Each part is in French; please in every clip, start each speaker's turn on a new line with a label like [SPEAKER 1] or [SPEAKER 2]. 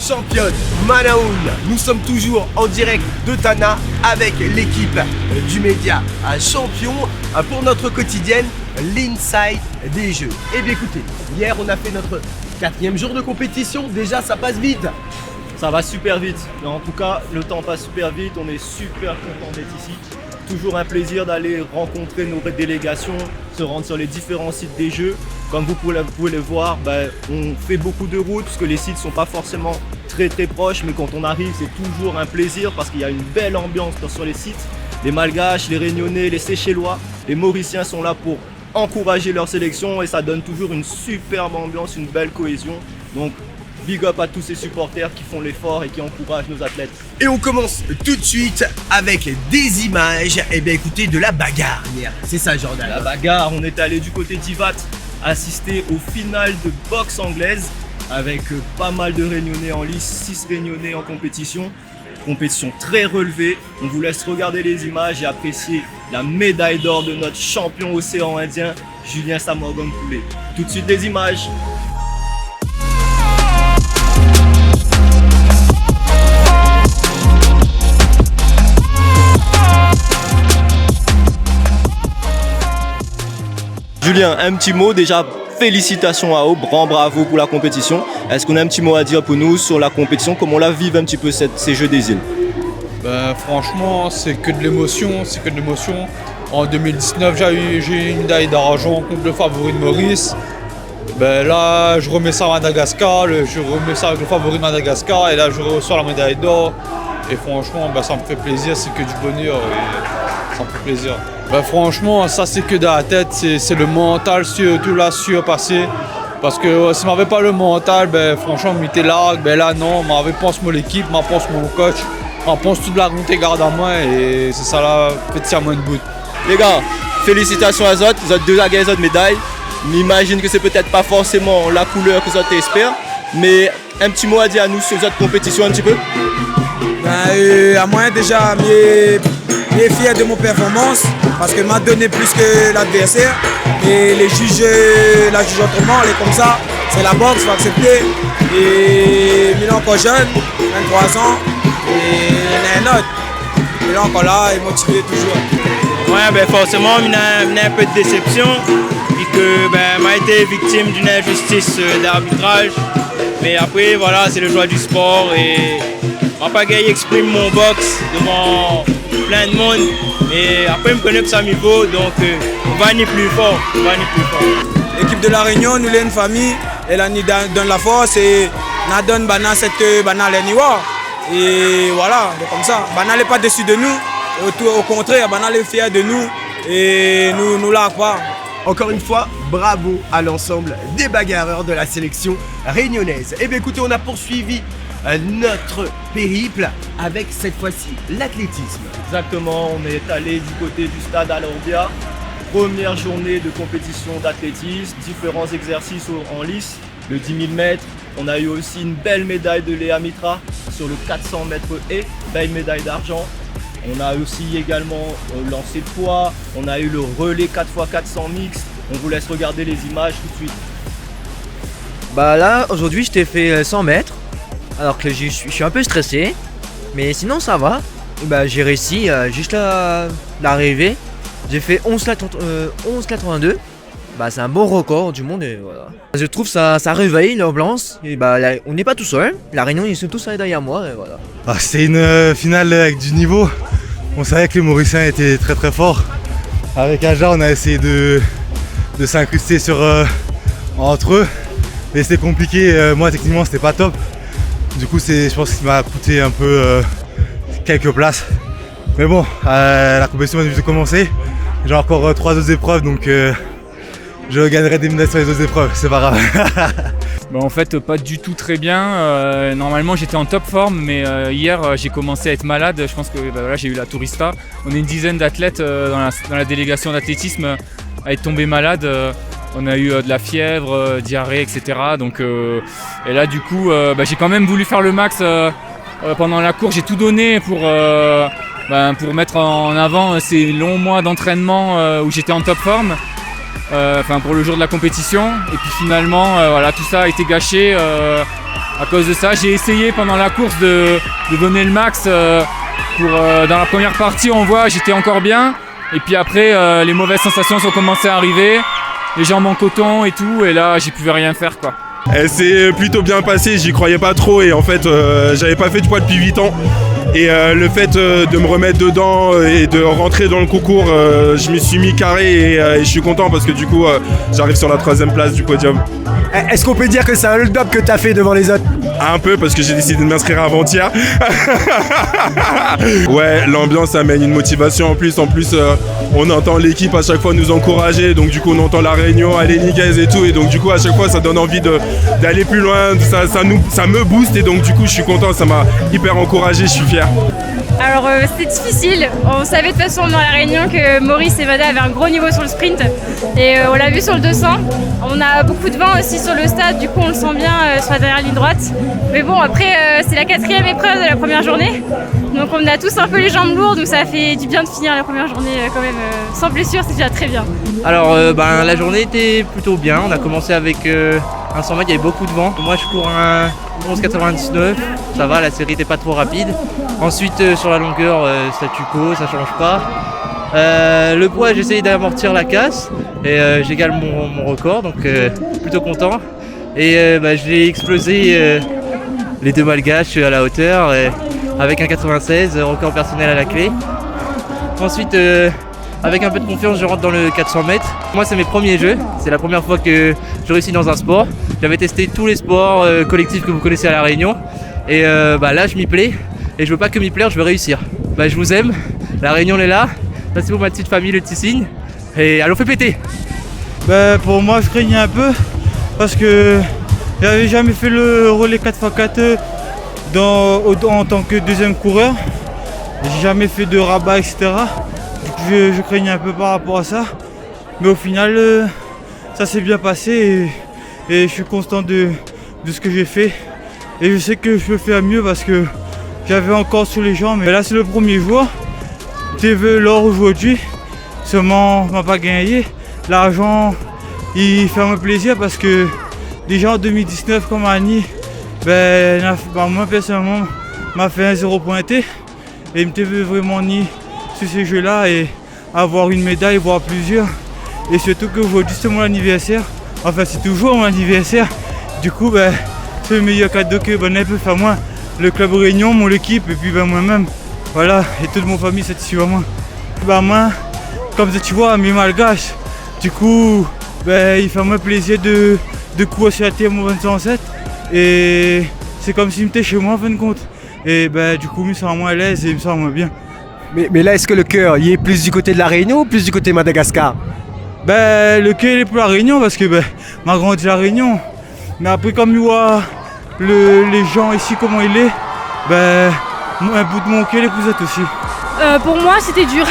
[SPEAKER 1] championne Manaoun. Nous sommes toujours en direct de Tana avec l'équipe du média champion pour notre quotidienne l'inside des jeux. Et bien écoutez, hier on a fait notre 4e jour de compétition, déjà ça passe vite.
[SPEAKER 2] Ça va super vite, mais en tout cas le temps passe super vite, on est super content d'être ici. Toujours un plaisir d'aller rencontrer nos délégations, se rendre sur les différents sites des jeux. Comme vous pouvez le voir, on fait beaucoup de routes parce que les sites ne sont pas forcément très proches, mais quand on arrive c'est toujours un plaisir parce qu'il y a une belle ambiance sur les sites. Les Malgaches, les Réunionnais, les Seychellois, les Mauriciens sont là pour encourager leur sélection et ça donne toujours une superbe ambiance, une belle cohésion. Donc big up à tous ces supporters qui font l'effort et qui encouragent nos athlètes.
[SPEAKER 1] Et on commence tout de suite avec des images, et bien écoutez, de la bagarre hier. C'est ça Jordan.
[SPEAKER 2] La bagarre, on est allé du côté d'Ivat assister au final de boxe anglaise avec pas mal de Réunionnais en lice, 6 Réunionnais en compétition. Compétition très relevée. On vous laisse regarder les images et apprécier la médaille d'or de notre champion océan Indien, Julien Samorgon Poulet. Tout de suite les images. Julien, un petit mot déjà, félicitations à eux, grand bravo pour la compétition. Est-ce qu'on a un petit mot à dire pour nous sur la compétition, comment on la vive un petit peu ces Jeux des îles?
[SPEAKER 3] Franchement, c'est que de l'émotion, En 2019, j'ai eu une médaille d'argent contre le favori de Maurice. Là, je remets ça à Madagascar, je remets ça avec le favori de Madagascar et là, je reçois la médaille d'or. Et franchement, ça me fait plaisir, c'est que du bonheur et ça me fait plaisir. Franchement, ça c'est que dans la tête, c'est le mental surtout là surpassé. Parce que si m'avait pas le mental, franchement, m'était là, là non, m'avait pense mon équipe, m'en pense mon coach, m'en pense toute la montée garde à moi et c'est ça là, fait tiens moi une bout.
[SPEAKER 2] Les gars, félicitations à Zot, vous êtes deux à gagner votre médaille. M'imagine que c'est peut-être pas forcément la couleur que Zot espère, mais un petit mot à dire à nous sur votre compétition un petit peu.
[SPEAKER 4] À moi déjà, je suis fier de mon performance parce qu'elle m'a donné plus que l'adversaire et les juges la jugent autrement, elle est comme ça, c'est la boxe, il faut accepter. Et il est encore jeune, 23 ans, et il y en a un autre. Il est encore là, il est motivé toujours.
[SPEAKER 5] Ouais, forcément, il y a un peu de déception et que m'a été victime d'une injustice d'arbitrage. Mais après, voilà, c'est le choix du sport et Papagaï exprime mon boxe devant plein de monde. Et après, je me connais que ça m'y vaut, donc on va ni plus fort.
[SPEAKER 4] L'équipe de la Réunion, nous, sommes une famille, elle nous donne la force et nous donne cette banane l'eniwa. Et voilà, donc comme ça, Banal n'est pas déçu de nous, au contraire, Banal est fier de nous et nous lâche pas.
[SPEAKER 1] Encore une fois, bravo à l'ensemble des bagarreurs de la sélection réunionnaise. Et bien écoutez, on a poursuivi notre périple avec cette fois-ci l'athlétisme.
[SPEAKER 2] Exactement, on est allé du côté du stade Al-Orbia. Première journée de compétition d'athlétisme, différents exercices en lice, le 10 000 mètres. On a eu aussi une belle médaille de Léa Mitra sur le 400 mètres et belle médaille d'argent. On a aussi également lancé de poids, on a eu le relais 4x400 mix. On vous laisse regarder les images tout de suite.
[SPEAKER 6] Là, aujourd'hui, je t'ai fait 100 mètres, alors que je suis un peu stressé, mais sinon ça va. J'ai réussi juste l'arrivée. J'ai fait 11,82. C'est un bon record du monde et voilà. Je trouve ça réveille l'ambiance. Et on n'est pas tout seul. La Réunion, ils sont tous derrière moi et voilà.
[SPEAKER 7] C'est une finale avec du niveau. On savait que les Mauriciens étaient très forts. Avec Aja, on a essayé de s'incruster entre eux. Mais c'était compliqué. Moi, techniquement, c'était pas top. Du coup, je pense qu'il m'a coûté un peu quelques places. Mais bon, la compétition vient de commencer. J'ai encore 3 autres épreuves, donc je gagnerai des médailles sur les autres épreuves, c'est pas grave.
[SPEAKER 8] En fait, pas du tout très bien. Normalement, j'étais en top forme, mais hier, j'ai commencé à être malade. Je pense que j'ai eu la tourista. On est une dizaine d'athlètes dans la délégation d'athlétisme à être tombés malades. On a eu de la fièvre, diarrhée, etc. Donc, et là, du coup, j'ai quand même voulu faire le max pendant la course. J'ai tout donné pour mettre en avant ces longs mois d'entraînement où j'étais en top forme. Pour le jour de la compétition et puis finalement tout ça a été gâché À cause de ça, j'ai essayé pendant la course de donner le max. Dans la première partie, on voit, j'étais encore bien. Et puis après, les mauvaises sensations sont commencées à arriver. Les jambes en coton et tout. Et là, j'y pouvais rien faire, quoi.
[SPEAKER 9] Elle s'est plutôt bien passée, j'y croyais pas trop et en fait j'avais pas fait de poids depuis 8 ans et le fait de me remettre dedans et de rentrer dans le concours, je m'y suis mis carré et je suis content parce que du coup j'arrive sur la 3e place du podium.
[SPEAKER 1] Est-ce qu'on peut dire que c'est un hold-up que t'as fait devant les autres?
[SPEAKER 9] Un peu parce que j'ai décidé de m'inscrire avant-hier. Ouais, l'ambiance amène une motivation en plus on entend l'équipe à chaque fois nous encourager, donc du coup on entend la réunion, allez Niguez et tout, et donc du coup à chaque fois ça donne envie d'aller plus loin, ça me booste et donc du coup je suis content, ça m'a hyper encouragé, je suis fier.
[SPEAKER 10] Alors c'était difficile, on savait de toute façon dans la réunion que Maurice et Vada avaient un gros niveau sur le sprint et on l'a vu sur le 200. On a beaucoup de vent aussi sur le stade, du coup on le sent bien sur la dernière ligne droite. Mais bon après c'est la 4e épreuve de la première journée, donc on a tous un peu les jambes lourdes, donc ça fait du bien de finir la première journée quand même sans blessure, c'est déjà très bien.
[SPEAKER 6] Alors la journée était plutôt bien, on a commencé avec un 100 mètres, il y avait beaucoup de vent. Moi je cours un 11,99, ça va, la série n'était pas trop rapide. Ensuite sur la longueur, statu quo, ça change pas. Le poids, j'ai essayé d'amortir la casse et j'égale mon record, donc plutôt content. Et je l'ai explosé les 2 malgaches à la hauteur avec un 96, record personnel à la clé. Ensuite, avec un peu de confiance, je rentre dans le 400 mètres. Moi, c'est mes premiers jeux, c'est la première fois que je réussis dans un sport. J'avais testé tous les sports collectifs que vous connaissez à La Réunion et là, je m'y plais. Et je veux pas que m'y plaire, je veux réussir. Je vous aime, La Réunion est là. Ça c'est pour ma petite famille, le Ticine. Et allons, fait péter.
[SPEAKER 11] Pour moi, je craignais un peu parce que j'avais jamais fait le relais 4x4 en tant que deuxième coureur. J'ai jamais fait de rabat, etc. Je craignais un peu par rapport à ça. Mais au final, ça s'est bien passé et je suis content de ce que j'ai fait. Et je sais que je peux faire mieux parce que j'avais encore sous les jambes, mais là c'est le premier jour. TV l'or aujourd'hui, seulement on m'a pas gagné. L'argent, il fait un plaisir parce que déjà en 2019 comme Annie, moi personnellement m'a fait un 0 pointé et il me TV vraiment ni sur ces jeux-là et avoir une médaille, voire plusieurs. Et surtout qu'aujourd'hui c'est mon anniversaire, enfin c'est toujours mon anniversaire. Du coup c'est le meilleur cadeau que Bonnet peut faire moi. Le club Réunion, mon équipe et puis moi-même. Voilà, et toute mon famille c'est ici à moi. Moi, comme tu vois, mes malgaches, du coup, il fait moi plaisir de courir sur la TM27 et c'est comme s'il était chez moi en fin de compte. Et du coup, il me sent moins à l'aise et il me sent moins bien.
[SPEAKER 1] Mais là, est-ce que le cœur il est plus du côté de La Réunion ou plus du côté de Madagascar?
[SPEAKER 11] Le cœur il est pour La Réunion parce que m'a grandi à La Réunion. Mais après, comme il voit les gens ici, comment il est, un bout de mon cœur les poussette aussi.
[SPEAKER 10] Pour moi c'était dur.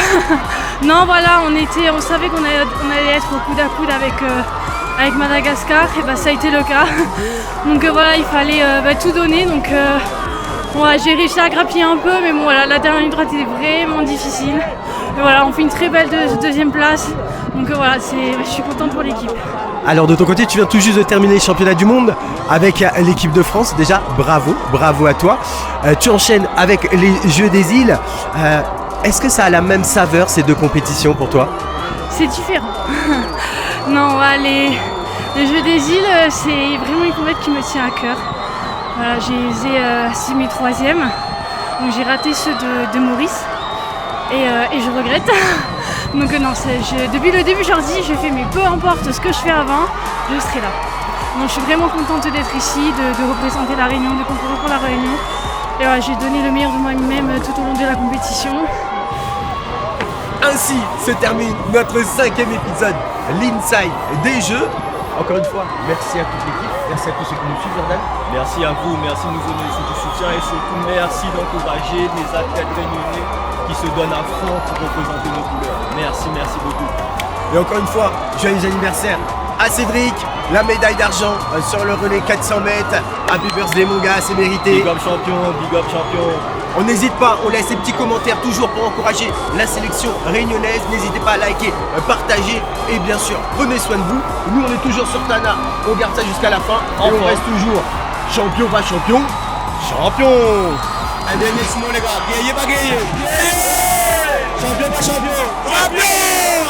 [SPEAKER 10] Non voilà, on savait qu'on allait être au coude à coude avec Madagascar et ça a été le cas. Donc voilà, il fallait tout donner. Donc j'ai réussi à grappiller un peu, mais bon voilà, la dernière ligne droite était vraiment difficile. Mais voilà, on fait une très belle deuxième place. Donc voilà, je suis contente pour l'équipe.
[SPEAKER 1] Alors de ton côté, tu viens tout juste de terminer les championnats du monde avec l'équipe de France. Déjà, bravo à toi. Tu enchaînes avec les Jeux des îles. Est-ce que ça a la même saveur ces deux compétitions pour toi?
[SPEAKER 10] C'est différent. Non, les Jeux des îles, c'est vraiment une compétition qui me tient à cœur. Voilà, c'est mes 3e. Donc j'ai raté ceux de Maurice et je regrette. Donc non, depuis le début je leur dis, je fais mais peu importe ce que je fais avant, je serai là. Donc je suis vraiment contente d'être ici, de représenter La Réunion, de concourir pour La Réunion. Et voilà, j'ai donné le meilleur de moi-même tout au long de la compétition.
[SPEAKER 1] Ainsi se termine notre 5e épisode, l'Inside des Jeux. Encore une fois, merci à toute l'équipe, merci à tous ceux qui nous suivent, Jordan.
[SPEAKER 2] Merci à vous, merci de nous donner du soutien et surtout merci d'encourager les athlètes réunionnais qui se donnent à fond pour représenter nos couleurs. Merci beaucoup.
[SPEAKER 1] Et encore une fois, joyeux anniversaire à Cédric, la médaille d'argent sur le relais 400 mètres. Happy birthday mon gars, c'est mérité.
[SPEAKER 2] Big up champion.
[SPEAKER 1] On n'hésite pas, on laisse ces petits commentaires toujours pour encourager la sélection réunionnaise. N'hésitez pas à liker, partager et bien sûr, prenez soin de vous. Nous on est toujours sur Tana, on garde ça jusqu'à la fin et on reste toujours Champion pas champion, champion.
[SPEAKER 4] Un dernier mot les gars, guerrier pas guerrier. Champion pas champion. Champion.